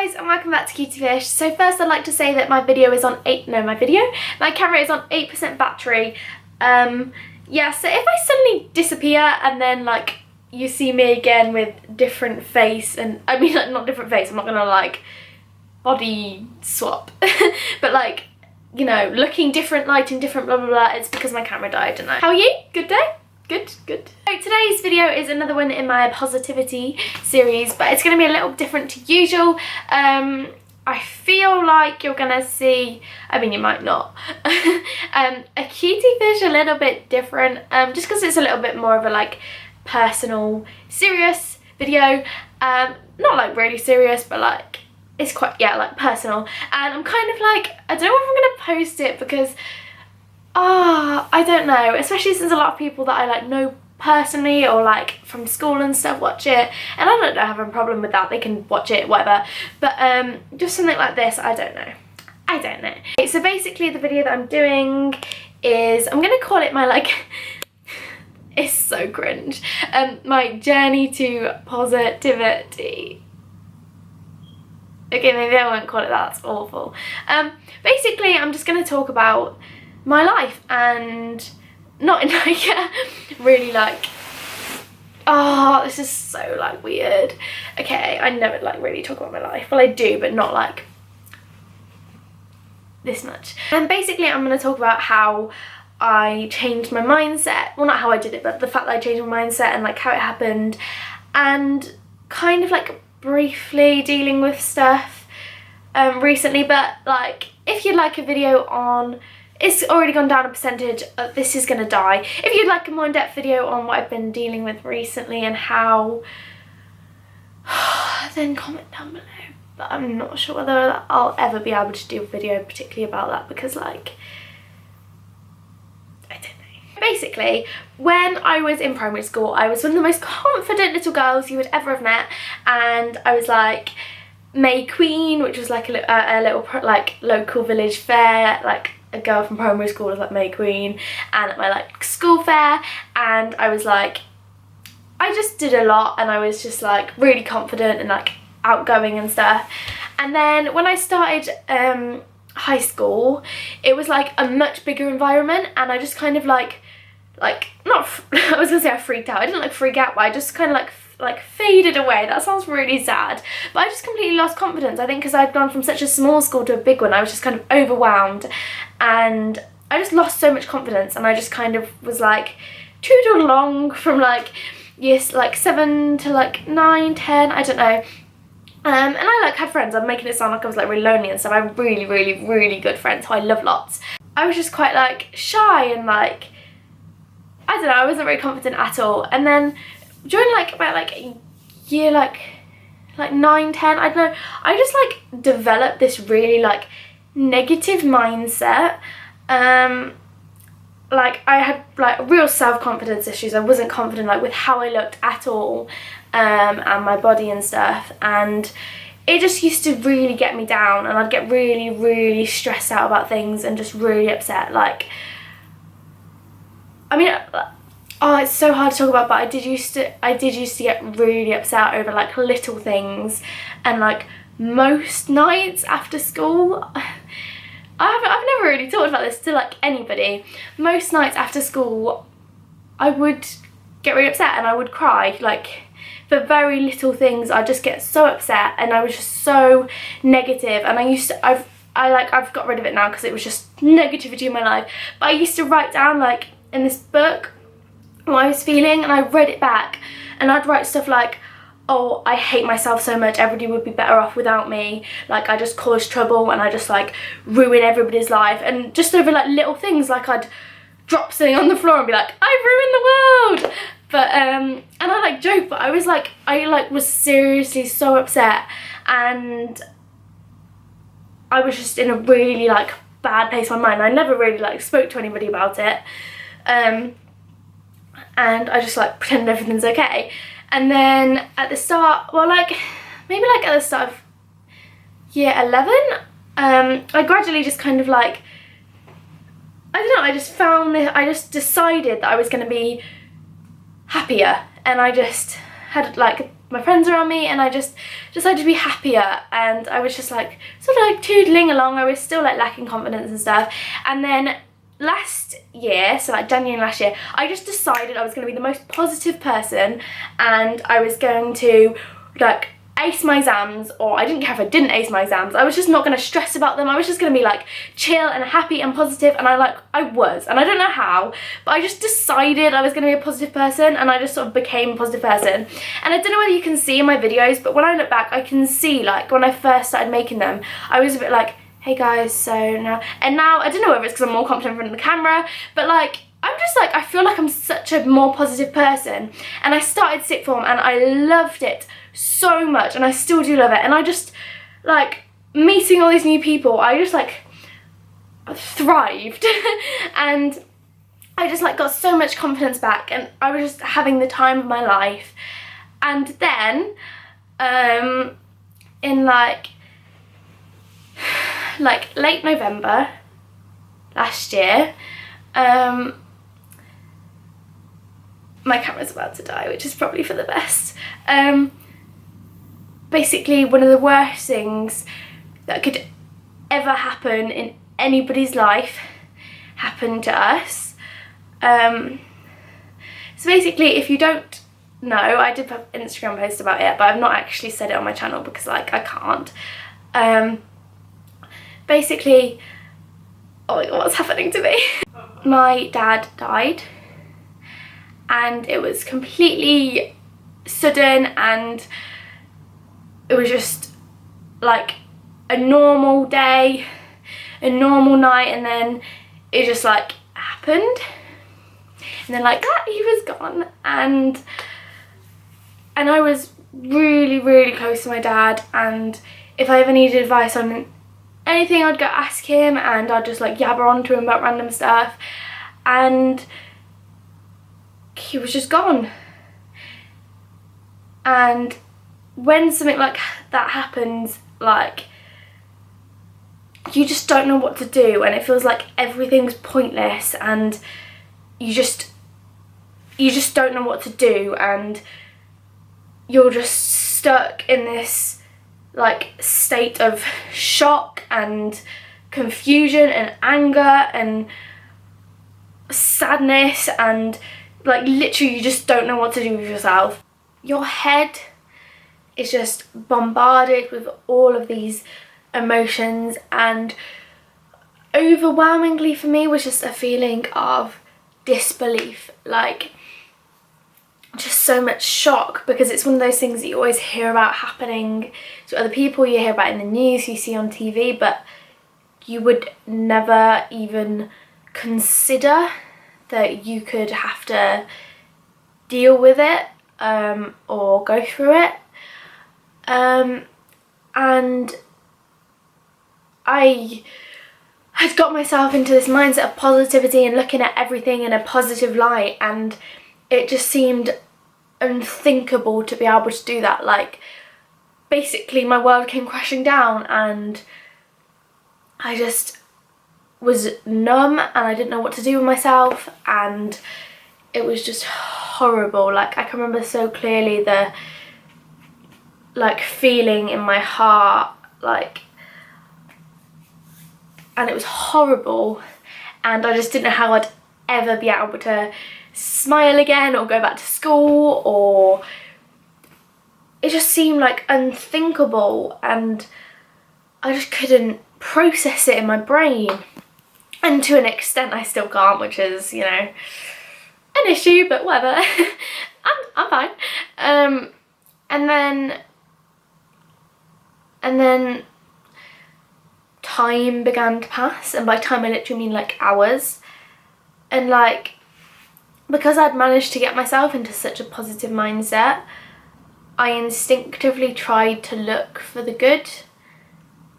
guys, and welcome back to Cutie Fish. So first I'd like to say that my camera is on 8% battery. Yeah, so if I suddenly disappear and then like you see me again with different face, and I mean like not different face, I'm not gonna like body swap, but like, you know, looking different, lighting different, blah blah blah, it's because my camera died. I don't know. How are you? Good day? Good. So today's video is another one in my positivity series, but it's going to be a little different to usual. I feel like you're going to see, I mean you might not, a cutie fish a little bit different, just because it's a little bit more of a like personal, serious video. Not like really serious, but like it's quite, yeah, like personal. And I'm kind of like, I don't know if I'm going to post it because I don't know, especially since a lot of people that I like know personally or like from school and stuff watch it, and I don't have a problem with that, they can watch it, whatever, but just something like this, I don't know. Okay, so basically the video that I'm doing is, I'm gonna call it my like it's so cringe, my journey to positivity. Okay, maybe I won't call it that, that's awful. Basically I'm just gonna talk about my life, and not in like a really like, oh this is so like weird. Okay, I never like really talk about my life. Well I do, but not like this much. And basically I'm going to talk about how I changed my mindset. Well, not how I did it, but the fact that I changed my mindset and like how it happened, and kind of like briefly dealing with stuff recently. But like if you'd like a video on, it's already gone down a percentage, this is gonna die. If you'd like a more in-depth video on what I've been dealing with recently and how, then comment down below. But I'm not sure whether I'll ever be able to do a video particularly about that, because like, I don't know. Basically, when I was in primary school, I was one of the most confident little girls you would ever have met, and I was like May Queen, which was like a little like local village fair, like a girl from primary school was like May Queen, and at my like school fair, and I was like, I just did a lot, and I was just like really confident and like outgoing and stuff. And then when I started high school, it was like a much bigger environment, and I just kind of like not I was gonna say I freaked out. I didn't like freak out, but I just kind of like faded away. That sounds really sad, but I just completely lost confidence. I think because I'd gone from such a small school to a big one, I was just kind of overwhelmed, and I just lost so much confidence, and I just kind of was like tootled along from like years like 7 to like 9, 10, I don't know. And I like had friends. I'm making it sound like I was like really lonely and stuff. I have really good friends who I love lots. I was just quite like shy and like, I don't know, I wasn't very confident at all. And then during like about like year like 9, 10, I don't know, I just like developed this really like negative mindset. Like I had like real self-confidence issues. I wasn't confident like with how I looked at all, and my body and stuff, and it just used to really get me down, and I'd get really stressed out about things and just really upset. Like, I mean, oh, it's so hard to talk about, but I did used to get really upset over like little things, and like most nights after school, I've never really talked about this to like anybody. Most nights after school I would get really upset and I would cry, like for very little things. I just get so upset, and I was just so negative, and I've got rid of it now because it was just negativity in my life. But I used to write down like in this book what I was feeling, and I read it back, and I'd write stuff like, oh, I hate myself so much, everybody would be better off without me, like I just cause trouble and I just like ruin everybody's life. And just over like little things, like I'd drop something on the floor and be like, I've ruined the world. But and I like joke, but I was seriously so upset, and I was just in a really like bad place in my mind. I never really like spoke to anybody about it, and I just like pretended everything's okay. And then at the start, well like maybe like at the start of year 11, I gradually just kind of like, I don't know, I just decided that I was going to be happier, and I just had like my friends around me, and I just decided to be happier, and I was just like sort of like toodling along. I was still like lacking confidence and stuff. And then last year, so like January last year, I just decided I was going to be the most positive person, and I was going to like ace my exams, or I didn't care if I didn't ace my exams. I was just not going to stress about them. I was just going to be like chill and happy and positive, and I was, and I don't know how, but I just decided I was going to be a positive person, and I just sort of became a positive person. And I don't know whether you can see in my videos, but when I look back, I can see like when I first started making them, I was a bit like, hey guys, so now, and now I don't know whether it's because I'm more confident in front of the camera, but like I'm just like, I feel like I'm such a more positive person. And I started sixth form and I loved it so much, and I still do love it. And I just like meeting all these new people, I just like thrived and I just like got so much confidence back, and I was just having the time of my life. And then in like late November last year, my camera's about to die, which is probably for the best. Basically, one of the worst things that could ever happen in anybody's life happened to us. So basically, if you don't know, I did put an Instagram post about it, but I've not actually said it on my channel because like I can't. Basically, oh my god, what's happening to me? My dad died, and it was completely sudden, and it was just like a normal day, a normal night, and then it just like happened, and then like that he was gone. And I was really close to my dad, and if I ever needed advice on anything, I'd go ask him, and I'd just like yabber on to him about random stuff, and he was just gone. And when something like that happens, like you just don't know what to do, and it feels like everything's pointless, and you just don't know what to do, and you're just stuck in this like state of shock and confusion and anger and sadness, and like literally you just don't know what to do with yourself. Your head is just bombarded with all of these emotions, and overwhelmingly for me was just a feeling of disbelief, like just so much shock, because it's one of those things that you always hear about happening to other people, you hear about in the news, you see on TV, but you would never even consider that you could have to deal with it or go through it. And I had got myself into this mindset of positivity and looking at everything in a positive light, and it just seemed unthinkable to be able to do that. Like basically my world came crashing down, and I just was numb, and I didn't know what to do with myself, and it was just horrible. Like I can remember so clearly the like feeling in my heart, like, and it was horrible, and I just didn't know how I'd ever be able to smile again or go back to school, or it just seemed like unthinkable, and I just couldn't process it in my brain. And to an extent I still can't, which is, you know, an issue, but whatever. I'm fine. And then time began to pass, and by time I literally mean like hours, and like because I'd managed to get myself into such a positive mindset, I instinctively tried to look for the good,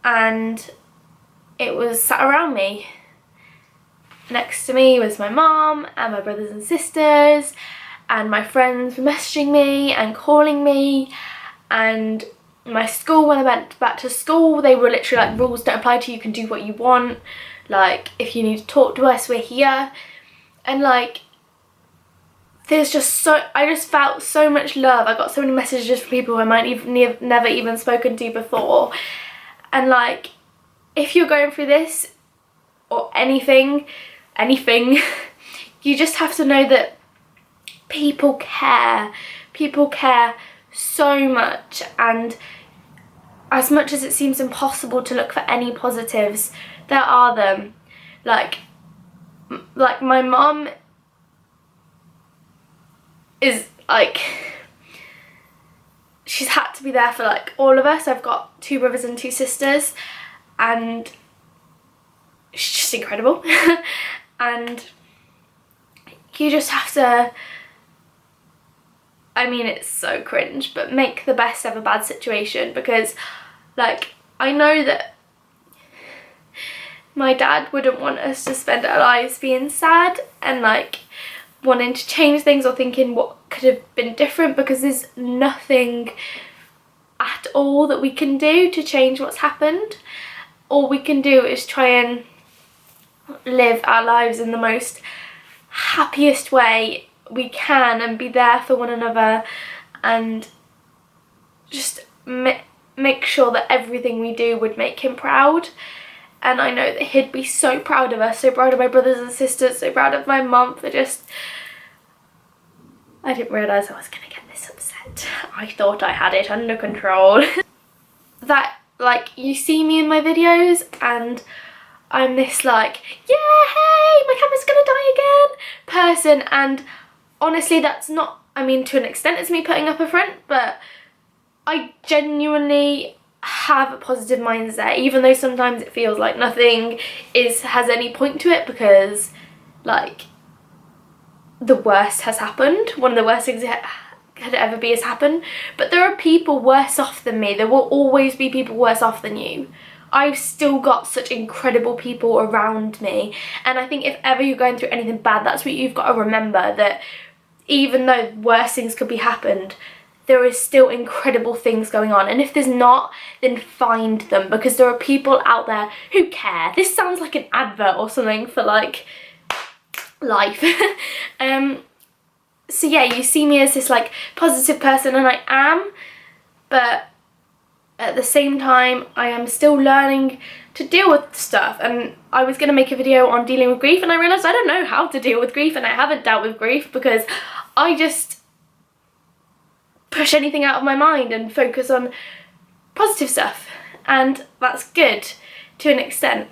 and it was sat around me. Next to me was my mom and my brothers and sisters, and my friends were messaging me and calling me, and my school, when I went back to school, they were literally like, rules don't apply to you, you can do what you want, like if you need to talk to us, we're here. And like there's just so, I just felt so much love. I got so many messages from people who I might even never even spoken to before. And like, if you're going through this or anything, you just have to know that people care. People care so much, and as much as it seems impossible to look for any positives, there are them. Like my mum is like, she's had to be there for like all of us. I've got 2 brothers and 2 sisters, and she's just incredible. And you just have to, I mean, it's so cringe, but make the best of a bad situation, because like, I know that my dad wouldn't want us to spend our lives being sad and like wanting to change things or thinking what could have been different, because there's nothing at all that we can do to change what's happened. All we can do is try and live our lives in the most happiest way we can and be there for one another, and just make sure that everything we do would make him proud. And I know that he'd be so proud of us, so proud of my brothers and sisters, so proud of my mum for just... I didn't realise I was going to get this upset. I thought I had it under control. That, like, you see me in my videos and I'm this like, yeah, hey, my camera's gonna die again person, and honestly that's not, I mean, to an extent it's me putting up a front, but I genuinely have a positive mindset, even though sometimes it feels like nothing has any point to it, because like the worst has happened. One of the worst things that could ever be has happened, but there are people worse off than me. There will always be people worse off than you. I've still got such incredible people around me, and I think if ever you're going through anything bad, that's what you've got to remember, that even though worse things could be happened, there is still incredible things going on. And if there's not, then find them, because there are people out there who care. This sounds like an advert or something for like life. So yeah, you see me as this like positive person, and I am, but at the same time I am still learning to deal with stuff. And I was going to make a video on dealing with grief, and I realised I don't know how to deal with grief, and I haven't dealt with grief because I just push anything out of my mind and focus on positive stuff, and that's good to an extent.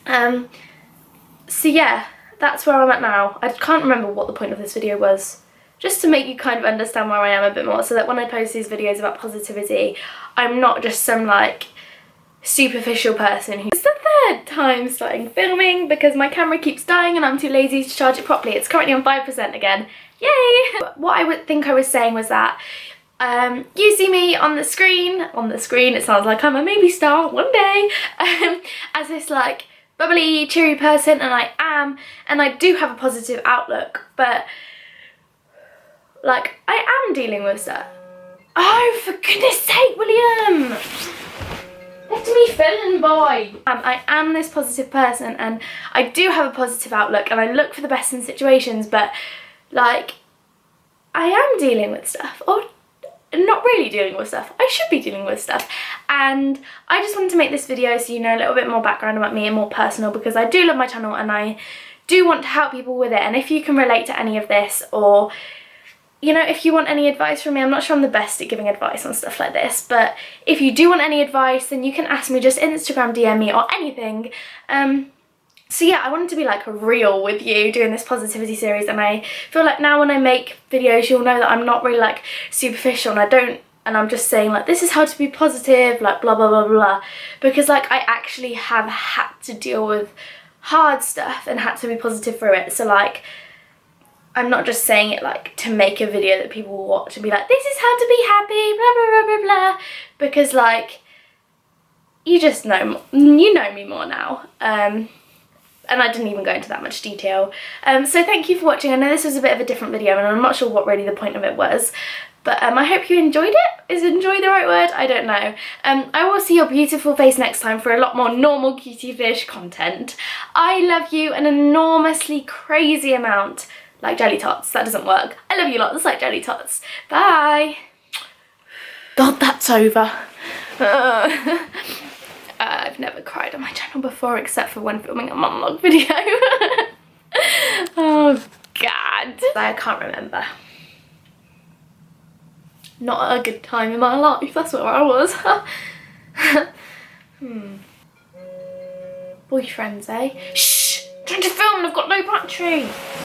So yeah, that's where I'm at now. I can't remember what the point of this video was, just to make you kind of understand where I am a bit more, so that when I post these videos about positivity, I'm not just some like superficial person who's... It's the 3rd time starting filming because my camera keeps dying and I'm too lazy to charge it properly. It's currently on 5% again. Yay! What I would think I was saying was that you see me on the screen, it sounds like I'm a movie star one day, as this like bubbly, cheery person, and I am, and I do have a positive outlook, but like I am dealing with stuff. Oh, for goodness sake, William! Let me film, boy! I am this positive person, and I do have a positive outlook, and I look for the best in situations, but like I am dealing with stuff, or not really dealing with stuff. I should be dealing with stuff, and I just wanted to make this video so you know a little bit more background about me and more personal, because I do love my channel and I do want to help people with it. And if you can relate to any of this, or you know, if you want any advice from me, I'm not sure I'm the best at giving advice on stuff like this, but if you do want any advice, then you can ask me, just Instagram DM me or anything. So yeah, I wanted to be like real with you doing this positivity series, and I feel like now when I make videos, you'll know that I'm not really like superficial, and I'm just saying like, this is how to be positive, like blah blah blah blah, because like I actually have had to deal with hard stuff and had to be positive through it. So like, I'm not just saying it like to make a video that people will watch and be like, this is how to be happy, blah blah blah blah blah, because like, you just know, you know me more now. And I didn't even go into that much detail. So thank you for watching. I know this was a bit of a different video, and I'm not sure what really the point of it was, but I hope you enjoyed it. Is enjoy the right word? I don't know. I will see your beautiful face next time for a lot more normal cutie fish content. I love you an enormously crazy amount. like jelly tots. That doesn't work. I love you lots like jelly tots. Bye. God, that's over. I've never cried on my channel before except for when filming a monologue video. Oh God. I can't remember. Not a good time in my life, that's where I was. Boyfriends, eh? Shh! I'm trying to film and I've got no battery.